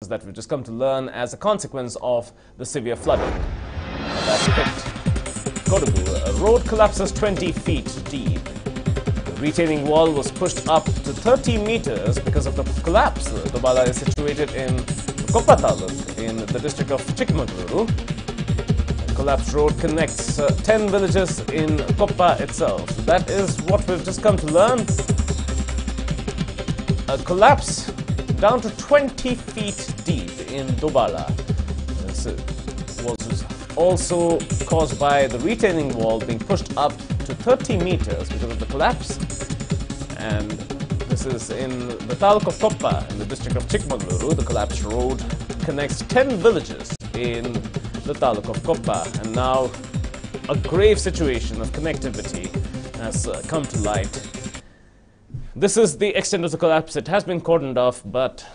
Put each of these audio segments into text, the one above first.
that we've just come to learn as a consequence of the severe flooding that hit Kodagu. A road collapses 20 feet deep. The retaining wall was pushed up to 30 meters because of the collapse. Dobala is situated in Koppa Taluk in the district of Chikmagaluru. The collapsed road connects 10 villages in Koppa itself. That is what we've just come to learn. A collapse down to 20 feet deep in Dobala. This was also caused by the retaining wall being pushed up to 30 meters because of the collapse. And this is in the taluk of Koppa in the district of Chikmagaluru. The collapsed road connects 10 villages in the taluk of Koppa. And now a grave situation of connectivity has come to light. This is the extent of the collapse. It has been cordoned off, but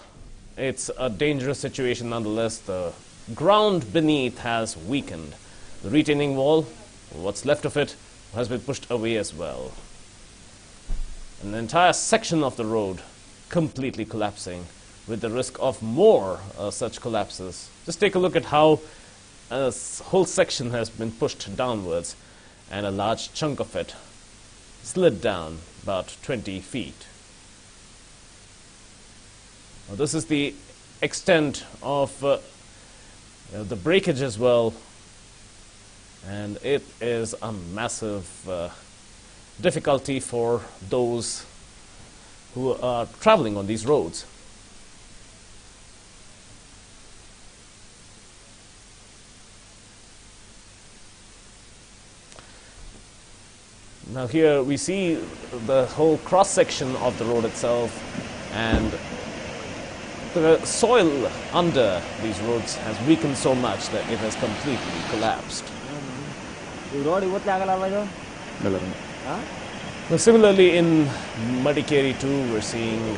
it's a dangerous situation nonetheless. The ground beneath has weakened. The retaining wall, what's left of it, has been pushed away as well. An entire section of the road completely collapsing, with the risk of more such collapses. Just take a look at how a whole section has been pushed downwards, and a large chunk of it slid down about 20 feet. Now, this is the extent of the breakage as well, and it is a massive difficulty for those who are traveling on these roads. Now here we see the whole cross-section of the road itself, and the soil under these roads has weakened so much that it has completely collapsed. Now, similarly in Madikeri too, we're seeing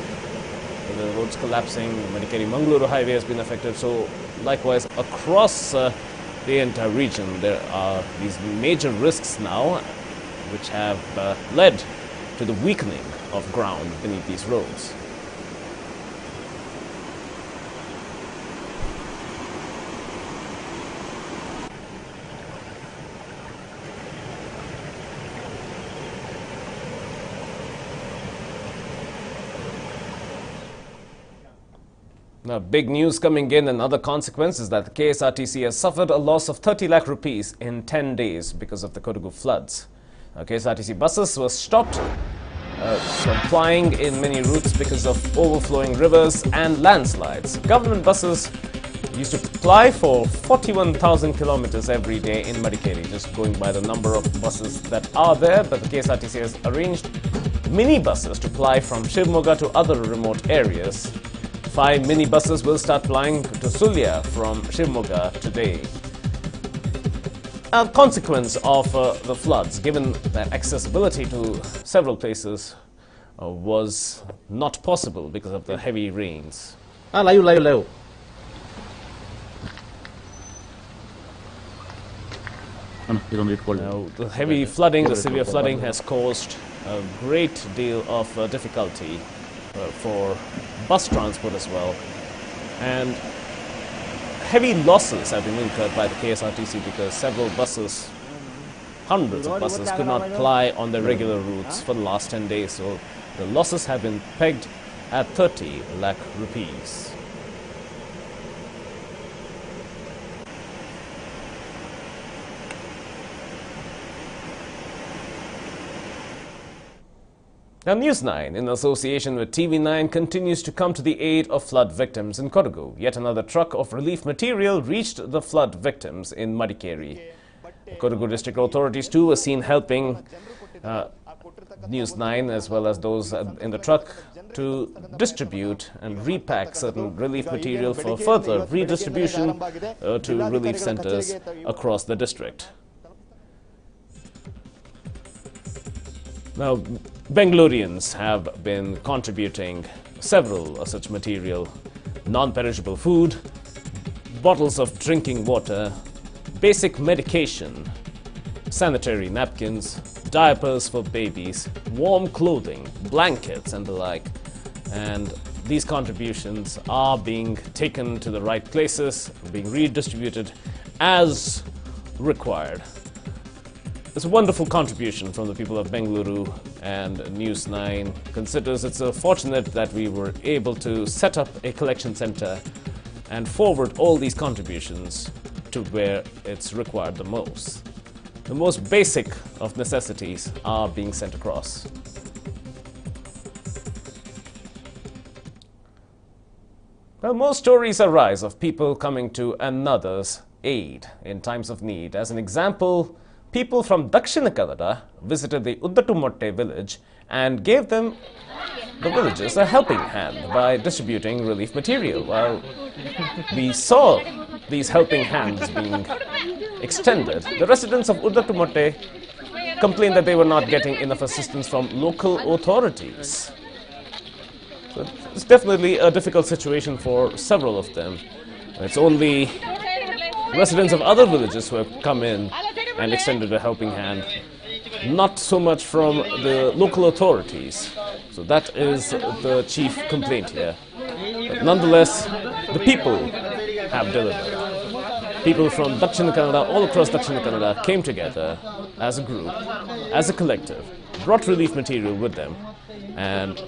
the roads collapsing. The Madikeri-Mangaluru highway has been affected, so likewise across the entire region there are these major risks now, which have led to the weakening of ground beneath these roads. Now, big news coming in. Another consequence is that the KSRTC has suffered a loss of 30 lakh rupees in 10 days because of the Kodagu floods. KSRTC buses were stopped from plying in many routes because of overflowing rivers and landslides. Government buses used to ply for 41,000 kilometers every day in Madikeri, just going by the number of buses that are there. But the KSRTC has arranged mini buses to ply from Shivamogga to other remote areas. 5 mini buses will start plying to Sulya from Shivamogga today. A consequence of the floods, given that accessibility to several places was not possible because of the heavy rains. Now, the heavy flooding, the severe flooding has caused a great deal of difficulty for bus transport as well. And heavy losses have been incurred by the KSRTC because several buses, hundreds of buses, could not ply on their regular routes for the last 10 days. So the losses have been pegged at 30 lakh rupees. Now, NEWS9, in association with TV9, continues to come to the aid of flood victims in Kodagu. Yet another truck of relief material reached the flood victims in Madikeri. The Kodagu district authorities too were seen helping NEWS9 as well as those in the truck to distribute and repack certain relief material for further redistribution to relief centers across the district. Now, Bengalurians have been contributing several such material: non-perishable food, bottles of drinking water, basic medication, sanitary napkins, diapers for babies, warm clothing, blankets and the like. And these contributions are being taken to the right places, being redistributed as required. It's a wonderful contribution from the people of Bengaluru, and News9 considers it's fortunate that we were able to set up a collection center and forward all these contributions to where it's required the most. The most basic of necessities are being sent across. Well, most stories arise of people coming to another's aid in times of need. As an example, people from Dakshina Kannada visited the Uddatumotte village and gave the villagers a helping hand by distributing relief material. While we saw these helping hands being extended, the residents of Uddatumotte complained that they were not getting enough assistance from local authorities. So it's definitely a difficult situation for several of them. It's only residents of other villages who have come in and extended a helping hand, not so much from the local authorities. So that is the chief complaint here. But nonetheless, the people have delivered. People from Dakshina Kannada, all across Dakshina Kannada, came together as a group, as a collective, brought relief material with them, and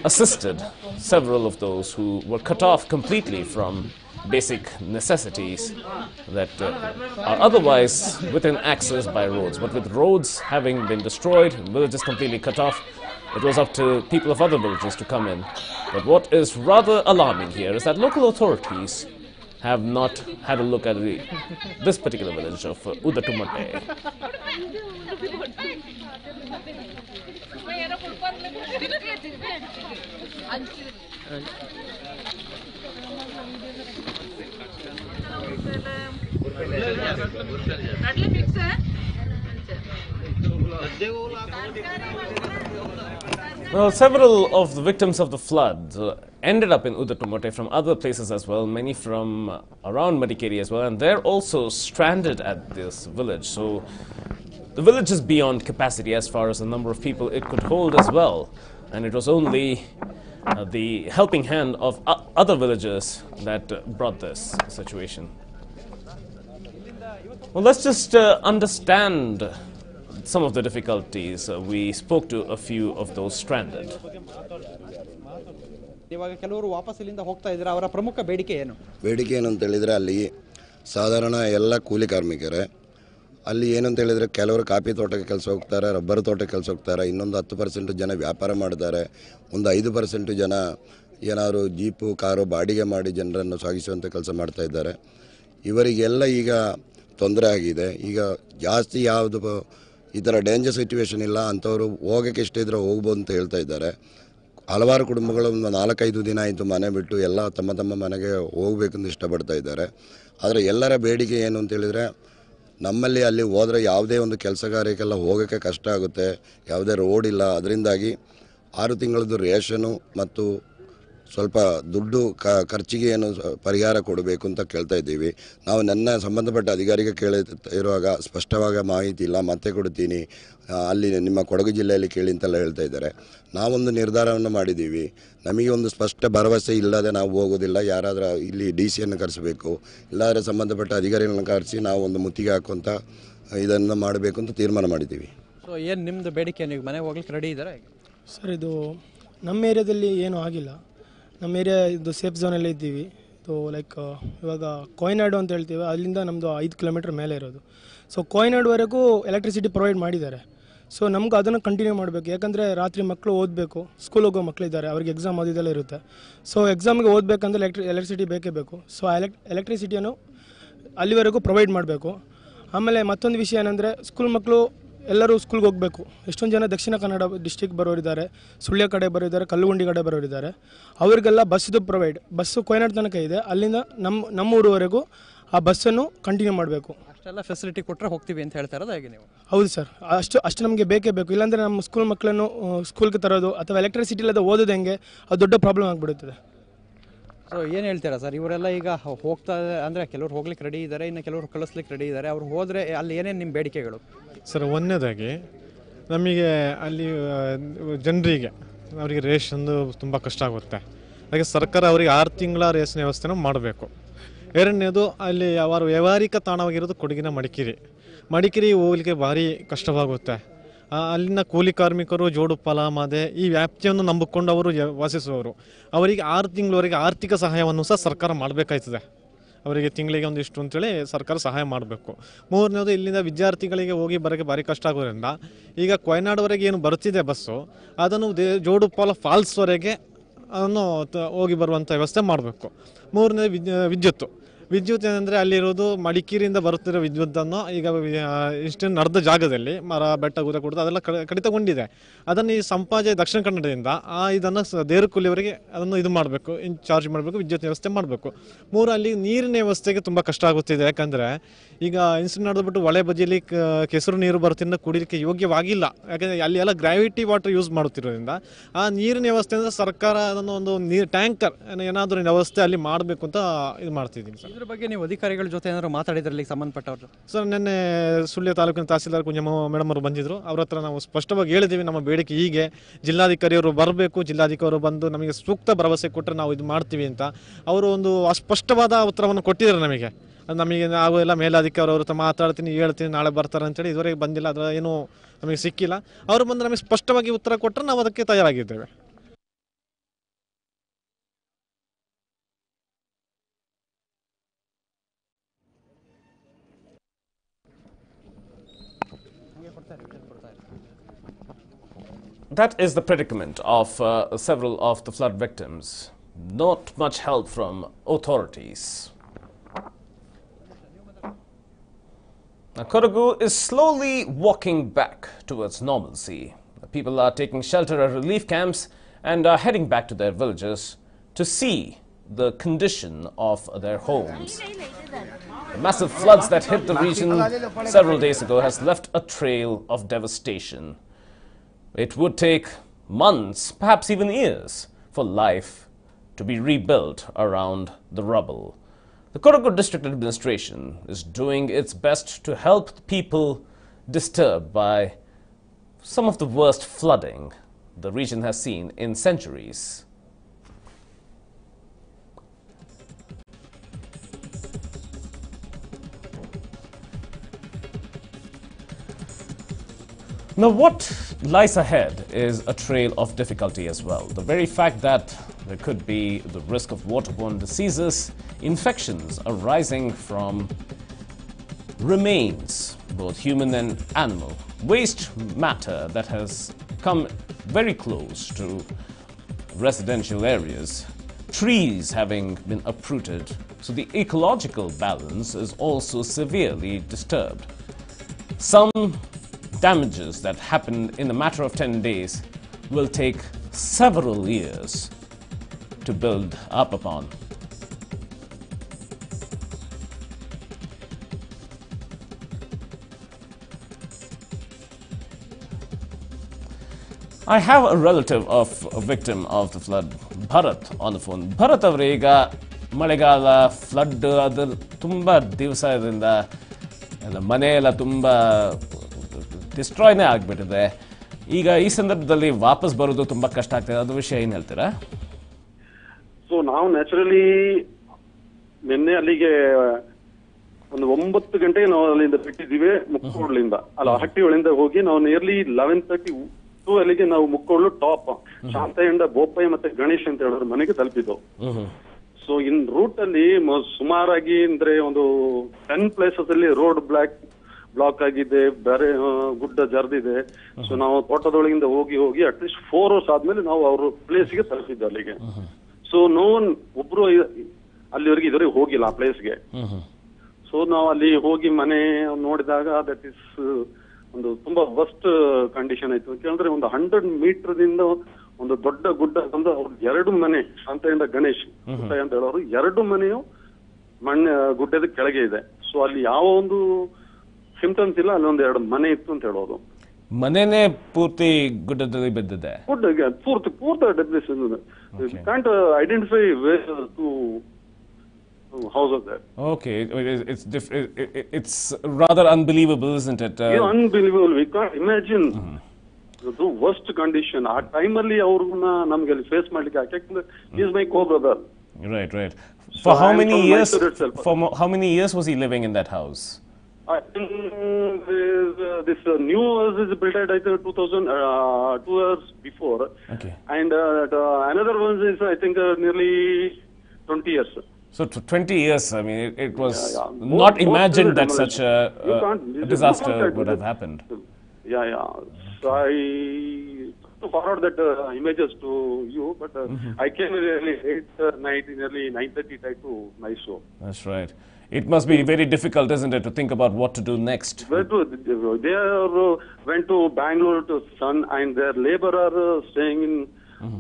assisted several of those who were cut off completely from basic necessities that are otherwise within access by roads. But with roads having been destroyed, villages completely cut off, it was up to people of other villages to come in. But what is rather alarming here is that local authorities have not had a look at this particular village of Uddatumotte. Well, several of the victims of the flood ended up in Uddatumotte from other places as well, many from around Madikeri as well, and they're also stranded at this village. So the village is beyond capacity as far as the number of people it could hold as well. And it was only the helping hand of other villagers that brought this situation. Well, let's just understand some of the difficulties. We spoke to a few of those stranded. ಇವಾಗ ಕೆಲವರು ವಾಪಸ್ ಇಲ್ಲಿಂದ ಹೋಗ್ತಾ ಇದ್ದಾರೆ. ಅವರ ಪ್ರಮುಖ ಬೇಡಿಕೆ ಏನು? ಬೇಡಿಕೆ ಏನು ಅಂತ ಹೇಳಿದರೆ ಅಲ್ಲಿ ಸಾಧಾರಣ ಎಲ್ಲ ಕೂಲಿ ಕಾರ್ಮಿಕರೇ. ಅಲ್ಲಿ ಏನು ಅಂತ ಹೇಳಿದರೆ ಕೆಲವರು ಕಾಫಿ ತೋಟಕ್ಕೆ ಕೆಲಸ ಹೋಗ್ತಾರೆ, ರಬ್ಬರ್ ತೋಟಕ್ಕೆ ಕೆಲಸ ಹೋಗ್ತಾರೆ, ಇನ್ನೊಂದು 10% ಜನ ವ್ಯಾಪಾರ ಮಾಡ್ತಾರೆ, ಒಂದು 5% ಜನ ಏನಾದರೂ ಜೀಪು ಕಾರು ಬಾಡಿಗೆ ಮಾಡಿ ಜನರನ್ನು ಸಾಗಿಸುವಂಥ ಕೆಲಸ ಮಾಡ್ತಾ ಇದ್ದಾರೆ. ಇವರಿಗೆಲ್ಲ ಈಗ ತೊಂದರೆ ಆಗಿದೆ. ಈಗ ಜಾಸ್ತಿ ಯಾವುದು ಈ ಥರ ಡೇಂಜರ್ ಸಿಚುವೇಶನ್ ಇಲ್ಲ, ಅಂಥವ್ರು ಹೋಗೋಕ್ಕೆ ಇಷ್ಟ ಇದ್ದರೆ ಹೋಗ್ಬೋದು ಅಂತ ಹೇಳ್ತಾ ಇದ್ದಾರೆ. ಹಲವಾರು ಕುಟುಂಬಗಳು ಒಂದು 4-5 ದಿನ ಆಯಿತು ಮನೆ ಬಿಟ್ಟು ಎಲ್ಲ ತಮ್ಮ ತಮ್ಮ ಮನೆಗೆ ಹೋಗಬೇಕಂತ ಇಷ್ಟಪಡ್ತಾ ಇದ್ದಾರೆ. ಆದರೆ ಎಲ್ಲರ ಬೇಡಿಕೆ ಏನು ಅಂತೇಳಿದರೆ, ನಮ್ಮಲ್ಲಿ ಅಲ್ಲಿ ಹೋದರೆ ಯಾವುದೇ ಒಂದು ಕೆಲಸ ಕಾರ್ಯಕ್ಕೆಲ್ಲ ಹೋಗೋಕ್ಕೆ ಕಷ್ಟ ಆಗುತ್ತೆ, ಯಾವುದೇ ರೋಡ್ ಇಲ್ಲ, ಅದರಿಂದಾಗಿ 6 ತಿಂಗಳದ್ದು ರೇಷನು ಮತ್ತು ಸ್ವಲ್ಪ ದುಡ್ಡು ಖರ್ಚಿಗೆ ಏನು ಪರಿಹಾರ ಕೊಡಬೇಕು ಅಂತ ಕೇಳ್ತಾ ಇದ್ದೀವಿ. ನಾವು ನನ್ನ ಸಂಬಂಧಪಟ್ಟ ಅಧಿಕಾರಿಗೆ ಇರುವಾಗ ಸ್ಪಷ್ಟವಾಗಿ ಮಾಹಿತಿ ಇಲ್ಲ, ಮತ್ತೆ ಕೊಡ್ತೀನಿ, ಅಲ್ಲಿ ನಿಮ್ಮ ಕೊಡಗು ಜಿಲ್ಲೆಯಲ್ಲಿ ಕೇಳಿ ಅಂತೆಲ್ಲ ಹೇಳ್ತಾ ಇದ್ದಾರೆ. ನಾವೊಂದು ನಿರ್ಧಾರವನ್ನು ಮಾಡಿದ್ದೀವಿ, ನಮಗೆ ಒಂದು ಸ್ಪಷ್ಟ ಭರವಸೆ ಇಲ್ಲದೆ ನಾವು ಹೋಗೋದಿಲ್ಲ. ಯಾರಾದರೂ ಇಲ್ಲಿ DC ಕರೆಸಬೇಕು, ಇಲ್ಲಾದರೆ ಸಂಬಂಧಪಟ್ಟ ಅಧಿಕಾರಿಗಳನ್ನು ಕರೆಸಿ ನಾವು ಒಂದು ಮುತ್ತಿಗೆ ಹಾಕುವಂಥ ಇದನ್ನು ಮಾಡಬೇಕು ಅಂತ ತೀರ್ಮಾನ ಮಾಡಿದ್ದೀವಿ. ಸೊ ಏನು ನಿಮ್ಮದು ಬೇಡಿಕೆ? ನೀವು ಮನೆಗೆ ಹೋಗ್ಲಿಕ್ಕೆ ರೆಡಿ ಇದ್ದಾರೆ? ಸರ್, ಇದು ನಮ್ಮ ಏರಿಯಾದಲ್ಲಿ ಏನೂ ಆಗಿಲ್ಲ. ನಮ್ಮ ಏರಿಯಾ ಇದು ಸೇಫ್ ಝೋನಲ್ಲೇ ಇದ್ದೀವಿ. ಇದು ಲೈಕ್ ಇವಾಗ ಕೊಯ್ನಾಡು ಅಂತ ಹೇಳ್ತೀವಿ, ಅಲ್ಲಿಂದ ನಮ್ಮದು 5 ಕಿಲೋಮೀಟ್ರ್ ಮೇಲೆ ಇರೋದು. ಸೊ ಕೊಯ್ನಾಡುವರೆಗೂ ಎಲೆಕ್ಟ್ರಿಸಿಟಿ ಪ್ರೊವೈಡ್ ಮಾಡಿದ್ದಾರೆ. ಸೊ ನಮ್ಗೆ ಅದನ್ನು ಕಂಟಿನ್ಯೂ ಮಾಡಬೇಕು, ಯಾಕಂದರೆ ರಾತ್ರಿ ಮಕ್ಕಳು ಓದಬೇಕು, ಸ್ಕೂಲ್ ಹೋಗೋ ಮಕ್ಕಳಿದ್ದಾರೆ, ಅವ್ರಿಗೆ ಎಕ್ಸಾಮ್ ಓದಿದೆಲ್ಲ ಇರುತ್ತೆ. ಸೊ ಎಕ್ಸಾಮ್ಗೆ ಓದಬೇಕಂದ್ರೆ ಎಲೆಕ್ಟ್ರಿಸಿಟಿ ಬೇಕೇ ಬೇಕು. ಸೊ ಎಲೆಕ್ಟ್ರಿಸಿಟಿಯನ್ನು ಅಲ್ಲಿವರೆಗೂ ಪ್ರೊವೈಡ್ ಮಾಡಬೇಕು. ಆಮೇಲೆ ಮತ್ತೊಂದು ವಿಷಯ ಏನಂದರೆ, ಸ್ಕೂಲ್ ಮಕ್ಕಳು ಎಲ್ಲರೂ ಸ್ಕೂಲ್ಗೆ ಹೋಗಬೇಕು. ಎಷ್ಟೊಂದು ಜನ ದಕ್ಷಿಣ ಕನ್ನಡ ಡಿಸ್ಟಿಕ್ ಬರೋರಿದ್ದಾರೆ, ಸುಳ್ಯ ಕಡೆ ಬರೋರಿದ್ದಾರೆ, ಕಲ್ಲುಗುಂಡಿ ಕಡೆ ಬರೋರಿದ್ದಾರೆ. ಅವರಿಗೆಲ್ಲ ಬಸ್ದು ಬಸ್ಸು ಕೊಯ್ನಾಡು ತನಕ ಇದೆ, ಅಲ್ಲಿಂದ ನಮ್ಮ ಊರವರೆಗೂ ಆ ಬಸ್ಸನ್ನು ಕಂಟಿನ್ಯೂ ಮಾಡಬೇಕು. ಅಷ್ಟೆಲ್ಲ ಫೆಸಿಲಿಟಿ ಕೊಟ್ಟರೆ ಹೋಗ್ತೀವಿ ಅಂತ ಹೇಳ್ತಾ ಇರೋದು ಹೇಗೆ ನೀವು? ಹೌದು ಸರ್, ಅಷ್ಟು ನಮಗೆ ಬೇಕೇ ಬೇಕು. ಇಲ್ಲಾಂದರೆ ನಮ್ಮ ಸ್ಕೂಲ್ ಮಕ್ಕಳನ್ನು ಸ್ಕೂಲ್ಗೆ ತರೋದು ಅಥವಾ ಎಲೆಕ್ಟ್ರಿಸಿಟಿ ಇಲ್ಲದೆ ಓದೋದು ಹೆಂಗೆ, ಅದು ದೊಡ್ಡ ಪ್ರಾಬ್ಲಮ್ ಆಗಿಬಿಡುತ್ತದೆ. ಸೊ ಏನು ಹೇಳ್ತೀರಾ ಸರ್? ಇವರೆಲ್ಲ ಈಗ ಹೋಗ್ತಾ ಅಂದರೆ ಕೆಲವರು ಹೋಗ್ಲಿಕ್ಕೆ ರೆಡಿ ಇದ್ದಾರೆ, ಇನ್ನು ಕೆಲವರು ಕಳಿಸ್ಲಿಕ್ಕೆ ರೆಡಿ ಇದ್ದಾರೆ. ಅವ್ರು ಹೋದರೆ ಅಲ್ಲಿ ಏನೇನು ನಿಮ್ಮ ಬೇಡಿಕೆಗಳು? ಸರ್, ಒಂದನೇದಾಗಿ ನಮಗೆ ಅಲ್ಲಿ ಜನರಿಗೆ ಅವರಿಗೆ ರೇಷನ್ದು ತುಂಬ ಕಷ್ಟ ಆಗುತ್ತೆ. ಹಾಗೆ ಸರ್ಕಾರ ಅವರಿಗೆ 6 ತಿಂಗಳ ರೇಷನ್ ವ್ಯವಸ್ಥೆನ ಮಾಡಬೇಕು. ಎರಡನೇದು ಅಲ್ಲಿ ಅವರ ವ್ಯಾವಹಾರಿಕ ತಾಣವಾಗಿರೋದು ಕೊಡಗಿನ ಮಡಿಕೇರಿ ಹೋಗಲಿಕ್ಕೆ ಭಾರಿ ಕಷ್ಟವಾಗುತ್ತೆ. ಅಲ್ಲಿನ ಕೂಲಿ ಕಾರ್ಮಿಕರು ಜೋಡುಪಾಲ ಮಾದೆ ಈ ವ್ಯಾಪ್ತಿಯನ್ನು ನಂಬಿಕೊಂಡು ಅವರು ವಾಸಿಸುವವರು. ಅವರಿಗೆ 6 ತಿಂಗಳವರೆಗೆ ಆರ್ಥಿಕ ಸಹಾಯವನ್ನು ಸಹ ಸರ್ಕಾರ ಮಾಡಬೇಕಾಯ್ತದೆ. ಅವರಿಗೆ ತಿಂಗಳಿಗೆ ಒಂದಿಷ್ಟು ಅಂತೇಳಿ ಸರ್ಕಾರ ಸಹಾಯ ಮಾಡಬೇಕು. ಮೂರನೇದು ಇಲ್ಲಿಂದ ವಿದ್ಯಾರ್ಥಿಗಳಿಗೆ ಹೋಗಿ ಬರೋಕ್ಕೆ ಭಾರಿ ಕಷ್ಟ ಆಗೋದ್ರಿಂದ ಈಗ ಕೊಯ್ನಾಡ್ವರೆಗೆ ಏನು ಬರ್ತಿದೆ ಬಸ್ಸು, ಅದನ್ನು ಜೋಡುಪಾಲ ಫಾಲ್ಸ್ವರೆಗೆ ಅದನ್ನು ಹೋಗಿ ಬರುವಂಥ ವ್ಯವಸ್ಥೆ ಮಾಡಬೇಕು. ಮೂರನೇ ವಿದ್ಯುತ್ ಏನಂದರೆ ಅಲ್ಲಿರೋದು ಮಡಿಕೇರಿಯಿಂದ ಬರುತ್ತಿರೋ ವಿದ್ಯುತ್ತನ್ನು ಈಗ ಇಷ್ಟು ನಡೆದ ಜಾಗದಲ್ಲಿ ಮರ ಬೆಟ್ಟ ಗುಡ್ಡ ಕೊಡೋದು ಅದೆಲ್ಲ ಕಡಿತಗೊಂಡಿದೆ. ಅದನ್ನು ಈ ಸಂಪಾಜೆ ದಕ್ಷಿಣ ಕನ್ನಡದಿಂದ ಇದನ್ನು ದೇರುಕುಲಿಯವರೆಗೆ ಅದನ್ನು ಇದು ಮಾಡಬೇಕು, ಚಾರ್ಜ್ ಮಾಡಬೇಕು, ವಿದ್ಯುತ್ ವ್ಯವಸ್ಥೆ ಮಾಡಬೇಕು. ಅಲ್ಲಿ ನೀರಿನ ವ್ಯವಸ್ಥೆಗೆ ತುಂಬ ಕಷ್ಟ ಆಗುತ್ತಿದೆ. ಯಾಕಂದರೆ ಈಗ ಇನ್ಸಿಡೆಂಟ್ ನಡೆದ್ಬಿಟ್ಟು ಹೊಳೆ ಬದಿಯಲ್ಲಿ ಕೆಸರು ನೀರು ಬರುತ್ತಿಂದ ಕುಡಿಲಿಕ್ಕೆ ಯೋಗ್ಯವಾಗಿಲ್ಲ. ಯಾಕಂದರೆ ಅಲ್ಲಿ ಎಲ್ಲ ಗ್ರಾವಿಟಿ ವಾಟರ್ ಯೂಸ್ ಮಾಡುತ್ತಿರೋದ್ರಿಂದ ಆ ನೀರಿನ ವ್ಯವಸ್ಥೆಯಿಂದ ಸರ್ಕಾರ ಅದನ್ನು ಒಂದು ಟ್ಯಾಂಕರ್ ಏನಾದರೂ ವ್ಯವಸ್ಥೆ ಅಲ್ಲಿ ಮಾಡಬೇಕು ಅಂತ ಇದು ಮಾಡ್ತಿದ್ದೀನಿ ಸರ್. ಇದ್ರ ಬಗ್ಗೆ ನೀವು ಅಧಿಕಾರಿಗಳ ಜೊತೆ ಏನಾದ್ರು ಮಾತಾಡಿದ್ರಲ್ಲಿ ಸಂಬಂಧಪಟ್ಟವರು? ಸರ್, ನಿನ್ನೆ ಸುಳ್ಯ ತಾಲೂಕಿನ ತಹಸೀಲ್ದಾರ್ ಕುಂಜಮ್ಮ ಮೇಡಮ್ ಅವರು ಬಂದಿದ್ದರು. ಅವ್ರ ಹತ್ರ ನಾವು ಸ್ಪಷ್ಟವಾಗಿ ಹೇಳಿದ್ದೀವಿ ನಮ್ಮ ಬೇಡಿಕೆ ಹೀಗೆ, ಜಿಲ್ಲಾಧಿಕಾರಿಯವರು ಬರಬೇಕು, ಜಿಲ್ಲಾಧಿಕಾರಿಯವರು ಬಂದು ನಮಗೆ ಸೂಕ್ತ ಭರವಸೆ ಕೊಟ್ಟರೆ ನಾವು ಇದು ಮಾಡ್ತೀವಿ ಅಂತ ಅವರು ಒಂದು ಅಸ್ಪಷ್ಟವಾದ ಉತ್ತರವನ್ನು ಕೊಟ್ಟಿದ್ದಾರೆ ನಮಗೆ. ನಾವು ಎಲ್ಲ ಮೇಲಾಧಿಕಾರಿ ಅವ್ರ ಹತ್ರ ಮಾತಾಡ್ತೀನಿ, ಹೇಳ್ತೀನಿ, ನಾಳೆ ಬರ್ತಾರೆ ಅಂತೇಳಿ ಇದುವರೆಗೆ ಬಂದಿಲ್ಲ. ಅದರ ಏನು ನಮಗೆ ಸಿಕ್ಕಿಲ್ಲ. ಅವರು ಬಂದು ನಮಗೆ ಸ್ಪಷ್ಟವಾಗಿ ಉತ್ತರ ಕೊಟ್ಟರೆ ನಾವು ಅದಕ್ಕೆ ತಯಾರಾಗಿದ್ದೇವೆ. That is the predicament of several of the flood victims. Not much help from authorities. Now, Kodagu is slowly walking back towards normalcy. People are taking shelter at relief camps and are heading back to their villages to see the condition of their homes. The massive floods that hit the region several days ago has left a trail of devastation. It would take months, perhaps even years, for life to be rebuilt around the rubble. The Kodagu District Administration is doing its best to help people disturbed by some of the worst flooding the region has seen in centuries. Now, what lies ahead is a trail of difficulty as well. The very fact that there could be the risk of waterborne diseases, infections arising from remains, both human and animal, waste matter that has come very close to residential areas, trees having been uprooted, so the ecological balance is also severely disturbed. Some damages that happen in a matter of 10 days will take several years to build up upon. I have a relative of a victim of the flood, Bharat, on the phone. Bharat avariga ಮಳೆಗಾಲ flood ಅದು ತುಂಬ ದಿವಸದಿಂದ ಮನೆ ಎಲ್ಲ ತುಂಬ ಡಿಸ್ಟ್ರಾಯ್ನೇ ಆಗಿಬಿಟ್ಟಿದೆ. ಈಗ ಈ ಸಂದರ್ಭದಲ್ಲಿ ವಾಪಸ್ ಬರೋದು ತುಂಬ ಕಷ್ಟ ಆಗ್ತದೆ. ಅದು ವಿಷಯ ಏನು ಹೇಳ್ತೀರಾ? ಸೊ ನಾವು ನ್ಯಾಚುರಲಿ ನಿನ್ನೆ ಅಲ್ಲಿಗೆ ಒಂದು 9 ಗಂಟೆಗೆ ನಾವು ಅಲ್ಲಿಂದ ಬಿಟ್ಟಿದ್ದೀವಿ. ಮುಕ್ಕೋಡ್ಲಿಂದ ಹಟ್ಟಿಗಳಿಂದ ಹೋಗಿ ನಾವು ನಿಯರ್ಲಿ 11:32 ಅಲ್ಲಿಗೆ ನಾವು ಮುಕ್ಕೋಡ್ಲು ಟಾಪ್ ಶಾಂತಯ್ಯ, ಬೋಪಯ್ಯ ಮತ್ತೆ ಗಣೇಶ್ ಅಂತ ಹೇಳಿದ್ರು ಮನೆಗೆ ತಲುಪಿದ್ದವು. ಸೊ ಇನ್ ರೂಟ್ ಅಲ್ಲಿ ಸುಮಾರಾಗಿ ಅಂದ್ರೆ ಒಂದು 10 ಪ್ಲೇಸಸ್ ಅಲ್ಲಿ ರೋಡ್ ಬ್ಲಾಕ್ ಆಗಿದೆ, ಬೇರೆ ಗುಡ್ಡ ಜರ್ದಿದೆ. ಸೊ ನಾವು ತೋಟದೊಳಗಿಂದ ಹೋಗಿ ಅಟ್ಲೀಸ್ಟ್ 4 hours ಆದ್ಮೇಲೆ ನಾವು ಅವ್ರ ಪ್ಲೇಸ್ಗೆ ತಲುಪಿದ್ದು ಅಲ್ಲಿಗೆ. ಸೊ ಒಬ್ರು ಅಲ್ಲಿವರೆಗೆ ಇದುವರೆಗೆ ಹೋಗಿಲ್ಲ ಆ ಪ್ಲೇಸ್ಗೆ. ಸೊ ನಾವು ಅಲ್ಲಿ ಹೋಗಿ ಮನೆ ನೋಡಿದಾಗ ದಟ್ ಇಸ್ ಒಂದು ತುಂಬಾ ವರ್ಸ್ಟ್ ಕಂಡೀಷನ್ ಆಯ್ತು. ಯಾಕಂದ್ರೆ ಒಂದು 100 ಮೀಟರ್ದಿಂದ ಒಂದು ದೊಡ್ಡ ಗುಡ್ಡ ತಂದು ಅವ್ರ 2 ಮನೆ, ಶಾಂತಯ್ಯ ಗಣೇಶ್ ಅಂತ ಹೇಳೋರು 2 ಮನೆಯು ಗುಡ್ಡದ ಕೆಳಗೆ ಇದೆ. ಸೊ ಅಲ್ಲಿ ಯಾವ ಒಂದು ಸಿಂಪ್ಟಮ್ಸ್ ಇಲ್ಲ, ಅಲ್ಲಿ 2 ಮನೆ ಇತ್ತು ಅಂತ ಹೇಳೋದು. ಮನೆನೇ ಪೂರ್ತಿ ಗುಡ್ಡದಲ್ಲಿ ಬಿದ್ದಿದೆ. ಪೂರ್ತಿ can't identify two houses there. Okay, it's rather unbelievable, isn't it? Unbelievable. We can't imagine ಅದು ವರ್ಸ್ಟ್ ಕಂಡೀಷನ್. ಆ ಟೈಮಲ್ಲಿ ಅವ್ರನ್ನ ನಮ್ಗೆ ಅಲ್ಲಿ ಫೇಸ್ ಮಾಡ್ಲಿಕ್ಕೆ ಯಾಕೆಂದ್ರೆ is my co brother. Right. So For how I am many from years? Mysore itself. How many years was he living in that house? I think this new house is built at I think 2000 2 years before. Okay. And another one is I think nearly 20 years. So 20 years. I mean, it was Yeah. not Most imagined that demolition. such You can't- a you disaster can't- would have happened. Yeah. So I to forward that images to you, but I came nearly 8 night, nearly 9:30 type to Mysore. That's right. It must be very difficult, isn't it, to think about what to do next? They went to Bangalore to Sun, and their laborer staying in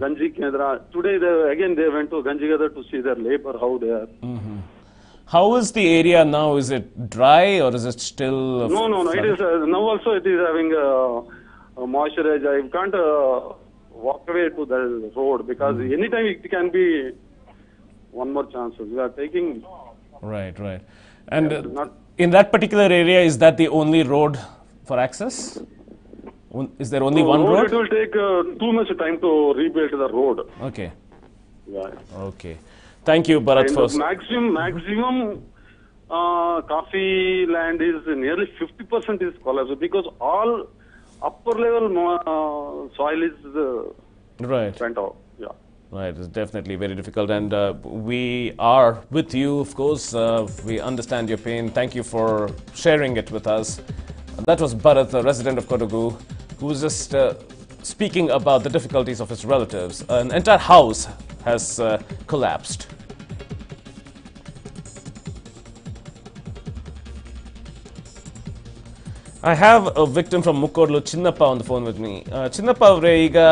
Ganji Kendra. Today they went to Ganji Kendra to see their labor, how they are. How is the area now? Is it dry or is it still? No. It is now also it is having moisture. I can't walk away to the road because anytime it can be one more chance. We are taking. Right. And Not. in that particular area, is that the only road for access? Is there only one It road? will take too much time to rebuild the road. Okay. Yeah. Okay. Thank you, Bharat. And First. maximum coffee land is nearly 50% is collapsed because all upper level soil is Right. went out. Yeah. Right, it's definitely very difficult, and we are with you, of course. We understand your pain. Thank you for sharing it with us. That was Bharat, a resident of Kodagu, who was just speaking about the difficulties of his relatives. An entire house has collapsed. I have a victim from Mukkodlu, Chinnappa, on the phone with me. Chinnappa avre iga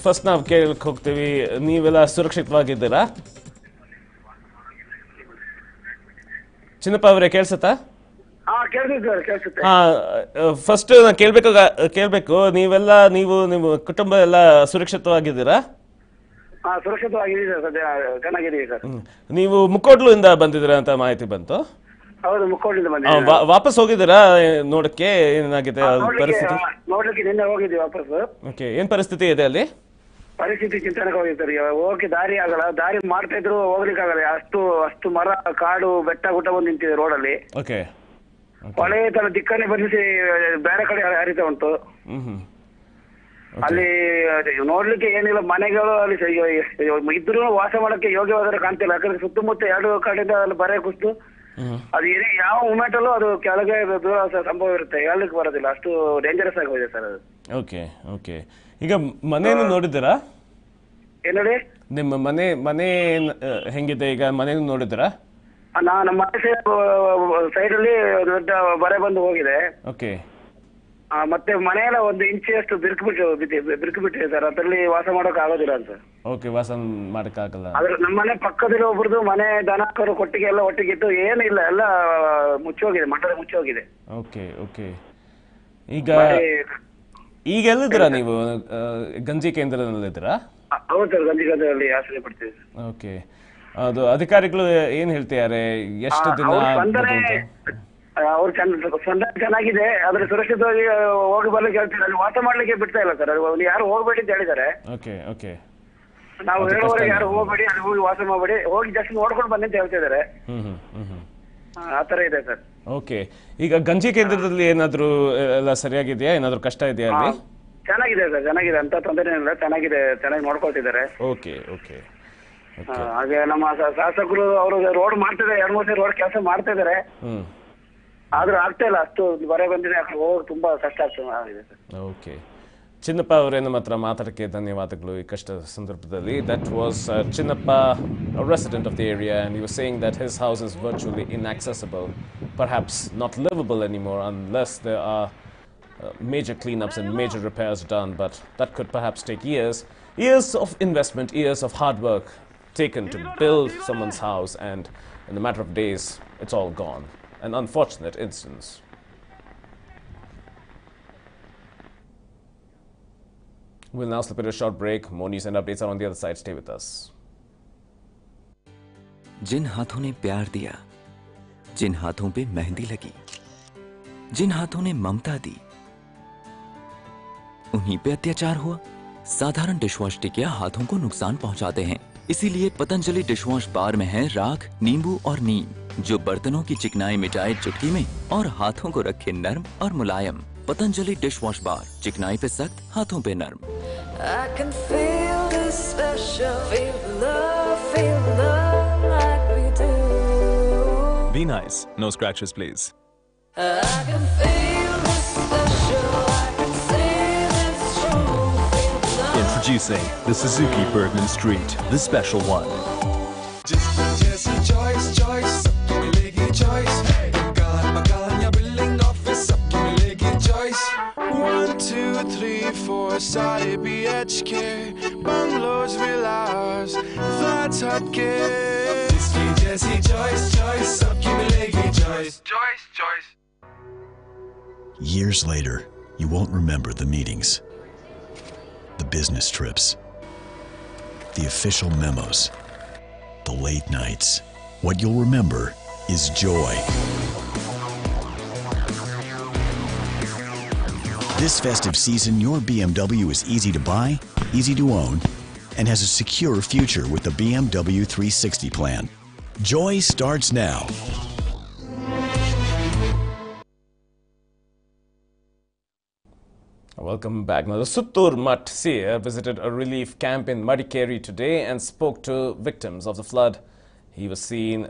first ನಾವು ಕೇಳಕ್ಕೆ ಹೋಗ್ತೀವಿ, ನೀವೆಲ್ಲ ಸುರಕ್ಷಿತವಾಗಿದ್ದೀರಾ? ಚಿನ್ನಪ್ಪ ಅವರೇ ಕೇಳಿಸುತ್ತಾ? First ನಾನು ಕೇಳಬೇಕು ನೀವು ನಿಮ್ಮ ಕುಟುಂಬ ಎಲ್ಲ ಸುರಕ್ಷಿತವಾಗಿದ್ದೀರಾ? ನೀವು ಮುಕ್ಕೋಡ್ಲು ಇಂದ ಬಂದಿದ್ದೀರಾ ಅಂತ ಮಾಹಿತಿ ಬಂತು. ವಾಪಸ್ ಹೋಗಿದ್ದೀರಾ ನೋಡಕ್ಕೆ? ಏನಾಗಿದೆ ಪರಿಸ್ಥಿತಿ? ನೋಡ್ಲಿಕ್ಕೆ ನಿನ್ನೆ ಹೋಗಿದ್ವಿ ವಾಪಸ್. ಓಕೆ, ಏನ್ ಪರಿಸ್ಥಿತಿ ಇದೆ ಅಲ್ಲಿ? ಪರಿಸ್ಥಿತಿ ಚಿಂತನೆಗೆ ಹೋಗಿರ್ತಾರೆ. ಹೋಗಕ್ಕೆ ದಾರಿ ಆಗಲ್ಲ, ದಾರಿ ಮಾಡ್ತಾ ಇದ್ರು ಹೋಗ್ಲಿಕ್ಕೆ ಆಗಲ್ಲ. ಅಷ್ಟು ಮರ, ಕಾಡು, ಬೆಟ್ಟ ಗುಡ್ಡ ಬಂದು ನಿಂತಿದೆ ರೋಡಲ್ಲಿ. ಓಕೆ, ಹೊಳೆ ತರ ದಿಕ್ಕನ್ನೇ ಬದಲಿಸಿ ಬೇರೆ ಕಡೆ ಹರಿತಾ ಉಂಟು. ಅಲ್ಲಿ ನೋಡ್ಲಿಕ್ಕೆ ಏನಿಲ್ಲ, ಮನೆಗಳು ಅಲ್ಲಿ ಇದ್ರು ವಾಸ ಮಾಡಕ್ಕೆ ಯೋಗ್ಯವಾದರೆ ಕಾಣ್ತಿಲ್ಲ. ಯಾಕಂದ್ರೆ ಸುತ್ತಮುತ್ತ 2 ಕಡೆಯಿಂದ ಅಲ್ಲಿ ಬರೆ ಕುಸಿದು ಅದು ಯಾವ ಮೂಮೆಂಟ್ ಅಲ್ಲೂ ಅದು ಕೆಳಗೆ ಸಂಭವ ಇರುತ್ತೆ, ಹೇಳಲಿಕ್ಕೆ ಬರೋದಿಲ್ಲ. ಅಷ್ಟು ಡೇಂಜರಸ್ ಆಗಿ ಹೋಗಿದೆ ಸರ್ ಅದು. ಓಕೆ. ಈಗ ಮನೇನು ನೋಡಿದ್ದೀರಾ? ಏನ್ ನೋಡಿ, ನಿಮ್ಮ ಮನೆ ಹೆಂಗಿದೆ ಈಗ? ಮನೇನು ನೋಡಿದ್ದೀರಾ? ನಮ್ಮ ಮನೆ ಸೈಡ್ ಅಲ್ಲಿ ದೊಡ್ಡ ಬರೆ ಬಂದು ಹೋಗಿದೆ. ಓಕೆ. ಮತ್ತೆ ಮನೆಯೆಲ್ಲ 1 ಇಂಚಿಯಷ್ಟು ಬಿರುಕು ಬಿಟ್ಟಿದೆ ಸರ್. ಅದರಲ್ಲಿ ವಾಸ ಮಾಡೋಕೆ ಆಗೋದಿಲ್ಲ ಅಂತ. ಓಕೆ, ವಾಸ ಮಾಡಕ್ಕಾಗಲ್ಲ. ಆದ್ರೆ ನಮ್ಮ ಮನೆ ಪಕ್ಕದಲ್ಲಿ ಒಬ್ರದ್ದು ಮನೆ, ದನಕರು, ಕೊಟ್ಟಿಗೆ ಎಲ್ಲ ಒಟ್ಟಿಗಿತ್ತು, ಏನಿಲ್ಲ, ಎಲ್ಲ ಮುಚ್ಚೋಗಿದೆ, ಮಠದ ಮುಚ್ಚೋಗಿದೆ. ಓಕೆ. ಈಗ ಎಲ್ಲಿದ್ದೀರಾ ನೀವು? ಗಂಜಿ ಕೇಂದ್ರದಲ್ಲಿದ್ದೀರಾ? ಹೌದು ಸರ್, ಗಂಜಿ ಕೇಂದ್ರದಲ್ಲಿ ಆಶ್ರಯ ಪಡ್ತೀವಿ. ಓಕೆ. ಅದು ಅಧಿಕಾರಿಗಳು ಏನ್ ಹೇಳ್ತಿದ್ದಾರೆ? ಎಷ್ಟು ದಿನ? ಅವ್ರು ಚೆನ್ನಾಗಿದೆ, ಆದ್ರೆ ಸುರಕ್ಷಿತವಾಗಿ ಹೋಗಿ ಬರ್ಲಿಕ್ಕೆ ಹೇಳ್ತಾರೆ. ಅಲ್ಲಿ ವಾಸ ಮಾಡ್ಲಿಕ್ಕೆ ಬಿಡ್ತಾ ಇಲ್ಲ ಸರ್. ಅಲ್ಲಿ ಯಾರು ಹೋಗ್ಬೇಡಿ ಅಂತ ಹೇಳಿದ್ದಾರೆ. ಓಕೆ. ನಾವು ಹೇಳುವವರೆಗೆ ಯಾರು ಹೋಗ್ಬೇಡಿ, ಅಲ್ಲಿ ಹೋಗಿ ವಾಸ ಮಾಡಬೇಡಿ, ಹೋಗಿ ಜಸ್ಟ್ ನೋಡ್ಕೊಂಡು ಬನ್ನಿ ಅಂತ ಹೇಳ್ತಾ ಇದ್ದಾರೆ. ಆತರ ಇದೆ ಸರ್. ಓಕೆ. ಈಗ ಗಂಜಿ ಕೇಂದ್ರದಲ್ಲಿ ಏನಾದ್ರು ಎಲ್ಲ ಸರಿಯಾಗಿದೆಯಾ? ಏನಾದ್ರು ಕಷ್ಟ ಇದೆಯಾ ಅಲ್ಲಿ? ಚೆನ್ನಾಗಿದೆ ಸರ್, ಚೆನ್ನಾಗಿದೆ, ಅಂತ ತೊಂದರೆ ಇಲ್ಲ, ಚೆನ್ನಾಗಿದೆ, ಚೆನ್ನಾಗಿ ನೋಡ್ಕೊಳ್ತಿದ್ದಾರೆ. ಓಕೆ. ಹಾಗೆ ನಮ್ಮ ಶಾಸಕರು ಅವರು ರೋಡ್ ಮಾಡ್ತಿದ್ದಾರೆ, 2-3 ರೋಡ್ ಕೆಲಸ ಮಾಡ್ತಾ ಇದಾರೆ. ಆದ್ರೂ ಆಗ್ತಾ ಇಲ್ಲ, ಅಷ್ಟು ಬರೆ ಬಂದಿದೆ, ಹೋಗಿ ತುಂಬಾ ಕಷ್ಟ ಆಗ್ತದೆ ಸರ್. ಓಕೆ. ಚಿನ್ನಪ್ಪ ಅವರೇ, ನಮ್ಮ ಹತ್ರ ಮಾತಾಡಕ್ಕೆ ಧನ್ಯವಾದಗಳು ಈ ಕಷ್ಟ ಸಂದರ್ಭದಲ್ಲಿ. That was Chinnappa, a resident of the area, and he was saying that his house is virtually inaccessible, perhaps not livable anymore unless there are major cleanups and major repairs done, but that could perhaps take years of investment, years of hard work taken to build someone's house, and in a matter of days it's all gone. An unfortunate instance. We'll now slip into a short break. More news and updates are on the other side. Stay with us. जिन हाथों ने प्यार दिया, जिन हाथों पे मेहंदी लगी, जिन हाथों ने ममता दी, उन्हीं पे अत्याचार हुआ। साधारण डिशवॉश टिकिया हाथों को नुकसान पहुंचाते हैं, इसीलिए पतंजलि डिशवॉश बार में है राख, नींबू और नीम, जो बर्तनों की चिकनाई मिटाए चुटकी में और हाथों को रखे नर्म और मुलायम। पतंजलि डिशवॉश बार, चिकनाई पे सख्त, हाथों पे नर्म। Be nice, no scratches please. Introducing the Suzuki Bergman Street, the special one. One, two, three, four, सारे BHK, bungalows, villas, flats, hut के, जिसकी जैसी choice, सबकी मिलेगी choice. Years later, you won't remember the meetings, the business trips, the official memos, the late nights. What you'll remember is joy. This festive season, your BMW is easy to buy, easy to own, and has a secure future with the BMW 360 plan. Joy starts now. Welcome back. Now, the Suttur Mutt seer visited a relief camp in Madikeri today and spoke to victims of the flood. He was seen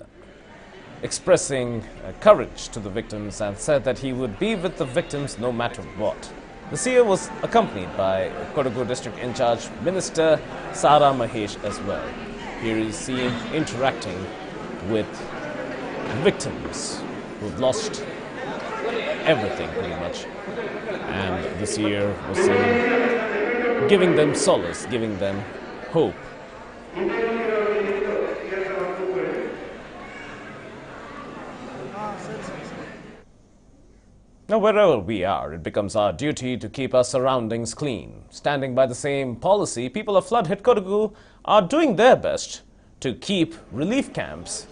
expressing courage to the victims and said that he would be with the victims no matter what. The seer was accompanied by Kodagu District in charge Minister Sara Mahesh as well. Here is seen interacting with victims who've lost everything pretty much. And this year was seen giving them solace, giving them hope. Now, wherever we are, it becomes our duty to keep our surroundings clean. Standing by the same policy, people of flood-hit Kodagu are doing their best to keep relief camps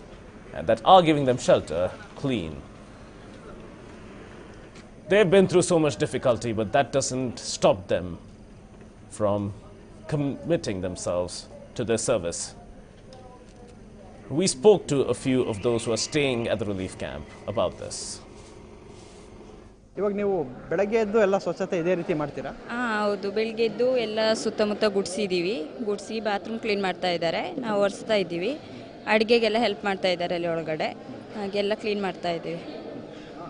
that are giving them shelter clean. They've been through so much difficulty, but that doesn't stop them from committing themselves to their service. We spoke to a few of those who are staying at the relief camp about this. ಇವಾಗ ನೀವು ಬೆಳಗ್ಗೆ ಎದ್ದು ಎಲ್ಲ ಸ್ವಚ್ಛತೆ ಇದೇ ರೀತಿ ಮಾಡ್ತೀರಾ? ಹೌದು, ಬೆಳಗ್ಗೆ ಎದ್ದು ಎಲ್ಲ ಸುತ್ತಮುತ್ತ ಗುಡಿಸಿದ್ದೀವಿ, ಗುಡಿಸಿ ಬಾತ್ರೂಮ್ ಕ್ಲೀನ್ ಮಾಡ್ತಾ ಇದ್ದಾರೆ, ನಾವು ಒರೆಸ್ತಾ ಇದ್ದೀವಿ, ಅಡುಗೆಗೆಲ್ಲ ಹೆಲ್ಪ್ ಮಾಡ್ತಾ ಇದ್ದಾರೆ ಅಲ್ಲಿ ಒಳಗಡೆ, ಹಾಗೆಲ್ಲ ಕ್ಲೀನ್ ಮಾಡ್ತಾ ಇದ್ದೀವಿ.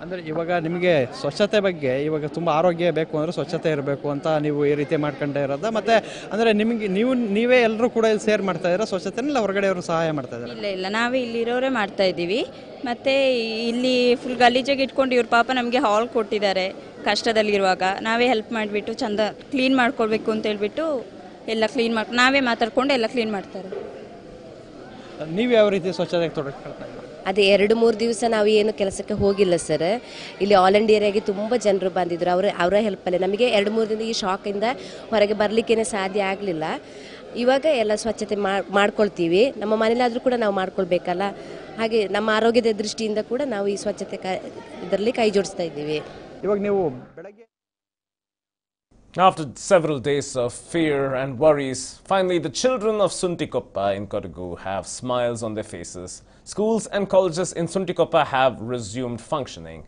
ಅಂದರೆ ಇವಾಗ ನಿಮಗೆ ಸ್ವಚ್ಛತೆ ಬಗ್ಗೆ ಇವಾಗ ತುಂಬ ಆರೋಗ್ಯ ಬೇಕು ಅಂದರೆ ಸ್ವಚ್ಛತೆ ಇರಬೇಕು ಅಂತ ನೀವು ಈ ರೀತಿ ಮಾಡ್ಕೊಂಡೇ ಇರೋದು. ಮತ್ತು ಅಂದರೆ ನಿಮಗೆ ನೀವೇ ಎಲ್ಲರೂ ಕೂಡ ಇಲ್ಲಿ ಸೇರ್ ಮಾಡ್ತಾ ಇದ್ದೀರಾ ಸ್ವಚ್ಛತೆನ, ಇಲ್ಲ ಹೊರಗಡೆ ಅವರು ಸಹಾಯ ಮಾಡ್ತಾ ಇದ್ದಾರೆ? ಇಲ್ಲ, ನಾವೇ ಇಲ್ಲಿರೋರೇ ಮಾಡ್ತಾ ಇದ್ದೀವಿ. ಮತ್ತು ಇಲ್ಲಿ ಫುಲ್ ಗಲೀಜಾಗಿ ಇಟ್ಕೊಂಡು ಇವ್ರ ಪಾಪ ನಮಗೆ ಹಾಲ್ ಕೊಟ್ಟಿದ್ದಾರೆ ಕಷ್ಟದಲ್ಲಿರುವಾಗ. ನಾವೇ ಹೆಲ್ಪ್ ಮಾಡಿಬಿಟ್ಟು ಚಂದ ಕ್ಲೀನ್ ಮಾಡ್ಕೊಳ್ಬೇಕು ಅಂತ ಹೇಳ್ಬಿಟ್ಟು ಎಲ್ಲ ಕ್ಲೀನ್ ಮಾಡಿ ನಾವೇ ಮಾತಾಡ್ಕೊಂಡು ಎಲ್ಲ ಕ್ಲೀನ್ ಮಾಡ್ತಾರೆ. ನೀವು ಯಾವ ರೀತಿ ಸ್ವಚ್ಛತೆಗೆ ತೊಡಗಿಸ್ಕೊಳ್ತಾ ಇದ್ದೀರಾ? ಅದೇ 2-3 ದಿವಸ ನಾವು ಏನು ಕೆಲಸಕ್ಕೆ ಹೋಗಿಲ್ಲ ಸರ್. ಇಲ್ಲಿ ಆಲ್ ಇಂಡಿಯಾಗೆ ತುಂಬ ಜನರು ಬಂದಿದ್ದರು. ಅವರ ಹೆಲ್ಪಲ್ಲೇ ನಮಗೆ 2-3 ದಿನ ಈ ಶಾಕಿಂದ ಹೊರಗೆ ಬರಲಿಕ್ಕೇ ಸಾಧ್ಯ ಆಗಲಿಲ್ಲ. ಇವಾಗ ಎಲ್ಲ ಸ್ವಚ್ಛತೆ ಮಾಡ್ಕೊಳ್ತೀವಿ. ನಮ್ಮ ಮನೇಲಾದರೂ ಕೂಡ ನಾವು ಮಾಡ್ಕೊಳ್ಬೇಕಲ್ಲ, ಹಾಗೆ ನಮ್ಮ ಆರೋಗ್ಯದ ದೃಷ್ಟಿಯಿಂದ ಕೂಡ ನಾವು ಈ ಸ್ವಚ್ಛತೆ ಇದರಲ್ಲಿ ಕೈ ಜೋಡಿಸ್ತಾ ಇದ್ದೀವಿ. ಇವಾಗ ನೀವು ಬೆಳಗ್ಗೆ After several days of fear and worries, finally the children of Suntikoppa in Kodagu have smiles on their faces. Schools and colleges in Suntikoppa have resumed functioning.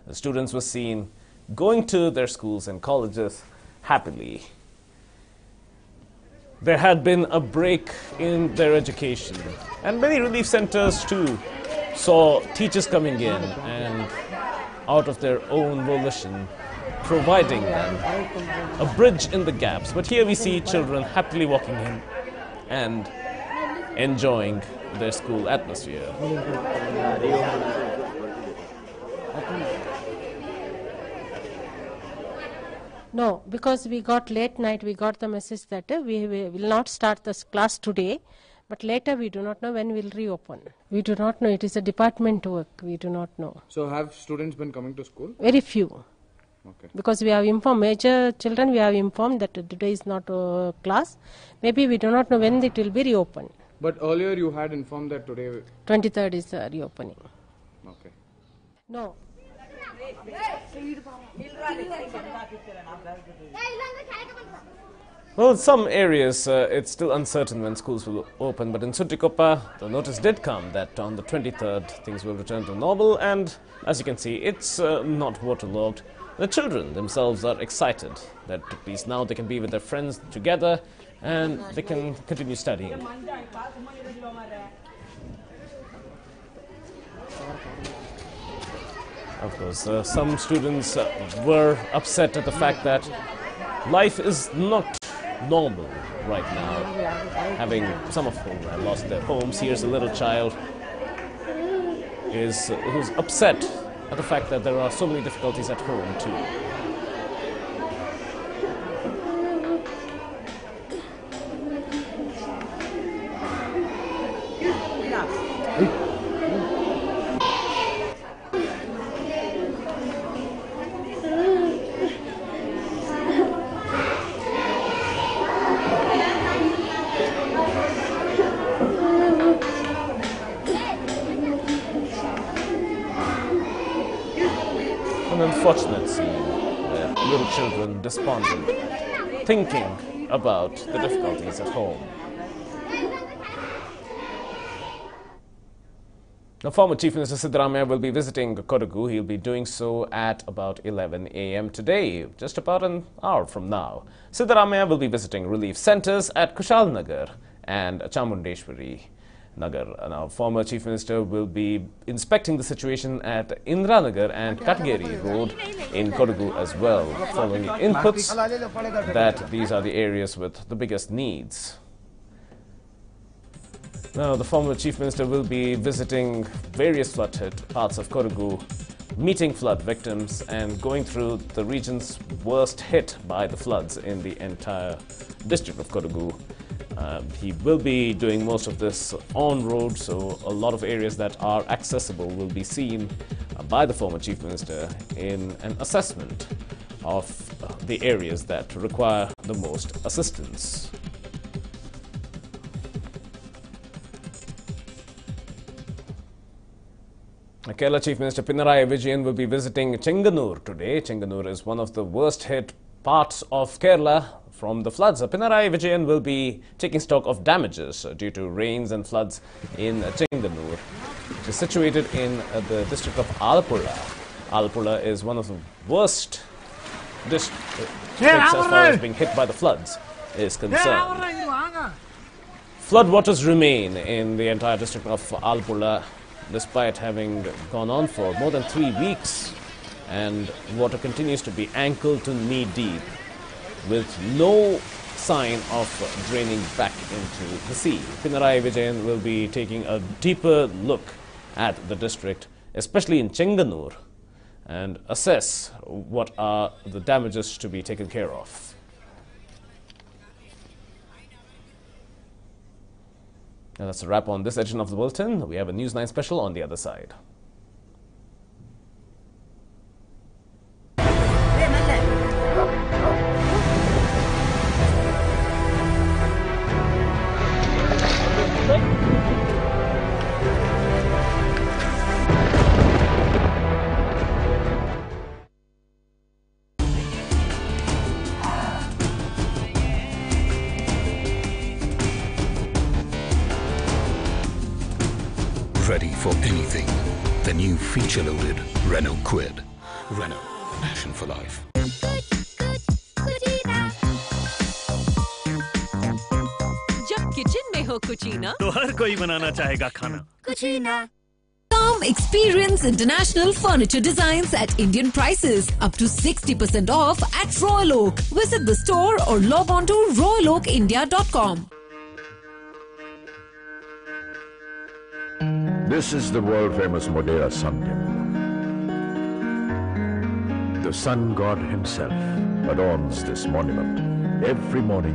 The students were seen going to their schools and colleges happily. There had been a break in their education, and many relief centers too saw teachers coming in and out of their own volition providing them a bridge in the gaps. But here we see children happily walking in and enjoying their school atmosphere. No, because we got late night, we got the message that we will not start this class today, but later we do not know when we will reopen. We do not know, it is a department work, we do not know. So have students been coming to school? Very few. Okay. Because we have informed major children, we have informed that today is not class. Maybe we do not know when it will be reopened. But earlier you had informed that today... 23rd is reopening. Okay. No. Well, in some areas, it's still uncertain when schools will open, but in Sutikoppa, the notice did come that on the 23rd, things will return to normal, and as you can see, it's not waterlogged. The children themselves are excited that at least now they can be with their friends together, and they can continue studying. Of course, some students were upset at the fact that life is not normal right now, having some of whom have lost their homes. Here's a little child who's upset at the fact that there are so many difficulties at home too. An unfortunate scene where little children despondent, thinking about the difficulties at home. The former Chief Minister Siddaramaiah will be visiting Kodagu. He'll be doing so at about 11 a.m. today, just about an hour from now. Siddaramaiah will be visiting relief centres at Kushal Nagar and Chamundeshwari Nagar. Now, former Chief Minister will be inspecting the situation at Indranagar and Katgeri Road in Kodagu as well, following inputs that these are the areas with the biggest needs. Now, the former Chief Minister will be visiting various flood-hit parts of Kodagu, meeting flood victims and going through the regions worst hit by the floods in the entire district of Kodagu. He will be doing most of this on road, so a lot of areas that are accessible will be seen by the former Chief Minister in an assessment of the areas that require the most assistance. Kerala Chief Minister Pinarayi Vijayan will be visiting Chenganur today. Chenganur is one of the worst hit parts of Kerala from the floods. Pinarayi Vijayan will be taking stock of damages due to rains and floods in Chenganur, which is situated in the district of Alappuzha. Alappuzha is one of the worst districts as far as being hit by the floods is concerned. Floodwaters remain in the entire district of Alappuzha despite having gone on for more than 3 weeks, and water continues to be ankle to knee deep with no sign of draining back into the sea. Pinarayi Vijayan will be taking a deeper look at the district, especially in Chenganur, and assess what are the damages to be taken care of. Now that's a wrap on this edition of the Bulletin. We have a News 9 special on the other side. Ready for anything. The new feature-loaded Renault Kwid. Renault, passion for life. जब kitchen में हो कुचीना तो हर कोई बनाना चाहेगा खाना कुचीना. Come experience international furniture designs at Indian prices, up to 60% off at Royal Oak. Visit the store or log on to royaloakindia.com. This is the world-famous Modera Sun Temple. The sun god himself adorns this monument every morning